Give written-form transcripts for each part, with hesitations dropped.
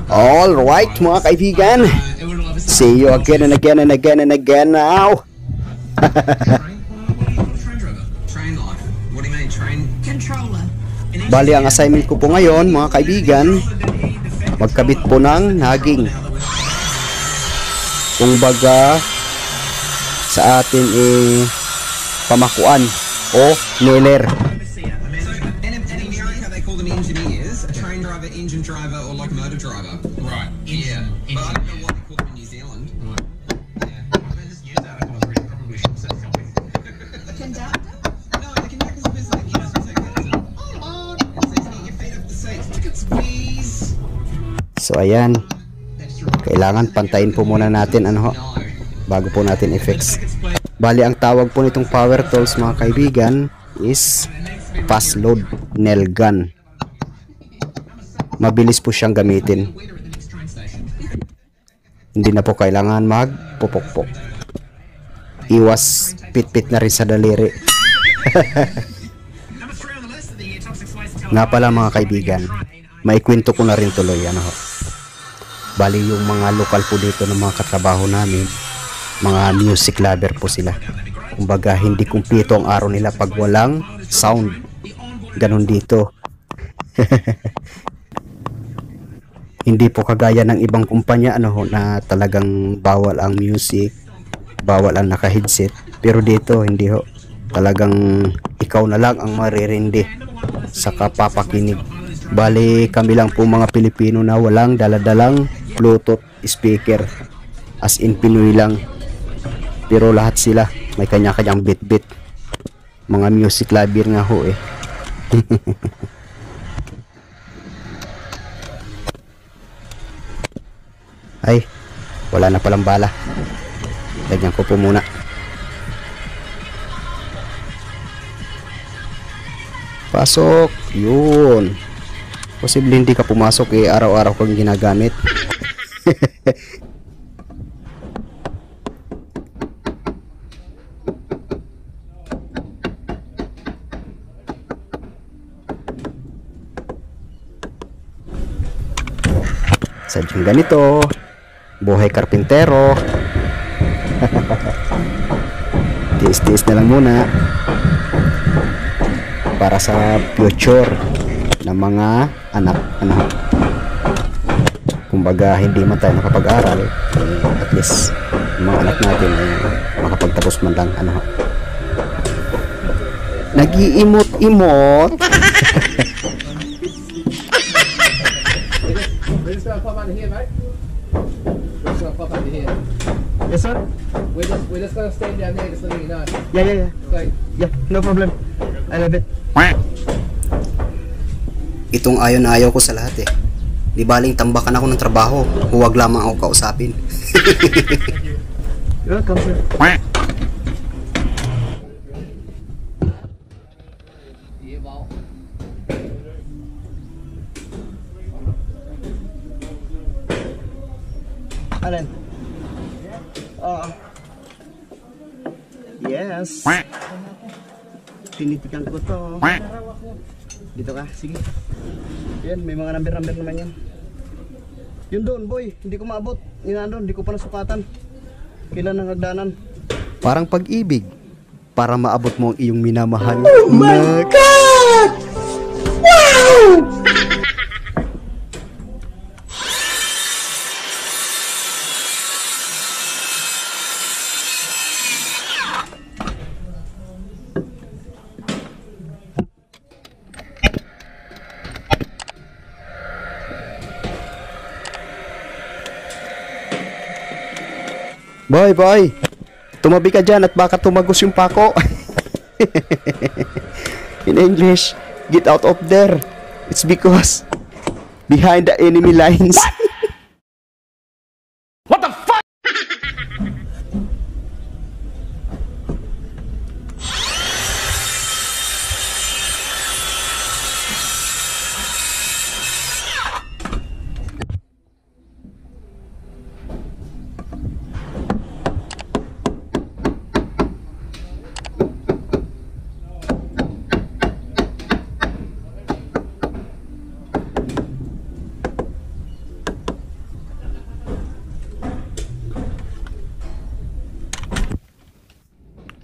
All right, mga kaibigan. See you again and again and again and again now. Bali, ang assignment ko po ngayon, mga kaibigan, magkabit po ng naging. Kung baga, sa atin pamakuan o nailer. Engine driver or locomotive driver. Right. Yeah. But I don't know what they call them in New Zealand. Right. Yeah. I just use that because we probably should say something. Conductor? No, the conductor's a bit like, you know, it's like, hold on. It says, get your feet off the seats. Tickets, please. So, ayan. Kailangan pantayin po muna natin, ano ho, bago po natin i-fix. Bali, ang tawag po nitong power tools, mga kaibigan, is fast load nail gun. Mabilis po siyang gamitin. Hindi na po kailangan magpupukpok. Iwas pit-pit na rin sa daliri. Nga pala, mga kaibigan, maikwento ko na rin tuloy, ano ho. Bali, yung mga lokal po dito ng mga katrabaho namin, mga music lover po sila. Kumbaga, hindi kumpleto ang araw nila pag walang sound. Ganon dito. Hindi po kagaya ng ibang kumpanya, ano ho, na talagang bawal ang music, bawal ang naka-headset. Pero dito, hindi ho. Talagang ikaw na lang ang maririndi sa kapapakinig. Bali, kami lang po mga Pilipino na walang daladalang Bluetooth speaker. As in, Pinoy lang. Pero lahat sila may kanya-kanyang bit-bit. Mga music lover nga ho eh. Ay, wala na palang bala. Lagyan ko po muna. Pasok. Yun. Posible hindi ka pumasok eh. Araw-araw kang ginagamit. Sadyang ganito. Buhay karpintero. Tiis-tiis na lang muna para sa future ng mga anak, ano. Kumbaga, hindi man tayo nakapag-aral, at least yung mga anak natin makapagtapos man lang, ano. Nag-iimot-imot. We're just gonna pop under here, mate. We're just gonna pop under here. Yes, sir. We're just gonna stand down there, just letting you know. Yeah. Like, Yeah, no problem. I love it. Itong ayaw na ayaw ko sa lahat eh. Di baling tambakan ako ng trabaho. Huwag lamang ako kausapin. Welcome, sir. Alin? Yes. Tinitikan ko to. Dito ka, sige. Yan, may mga number naman yan. Yun doon, boy. Hindi ko maabot. Yun doon, hindi ko pa nasukatan. Kailan ang hagdanan? Parang pag-ibig. Para maabot mo ang iyong minamahal. Oh my God! Wow! Boy, tumabi ka dyan at baka tumagos yung pako. In English, get out of there. It's because behind the enemy lines. What the fuck?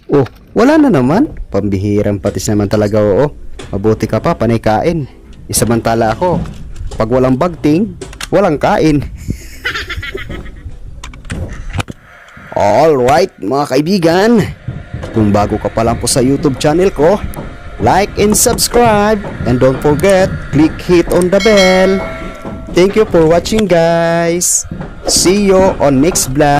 Oh, wala na naman. Pambihirang patis naman talaga, oo. Mabuti ka pa, panay kain. Isamantala ako, pag walang bagting, walang kain. Alright mga kaibigan, kung bago ka pa lang po sa YouTube channel ko, like and subscribe, and don't forget, hit on the bell. Thank you for watching guys. See you on next vlog.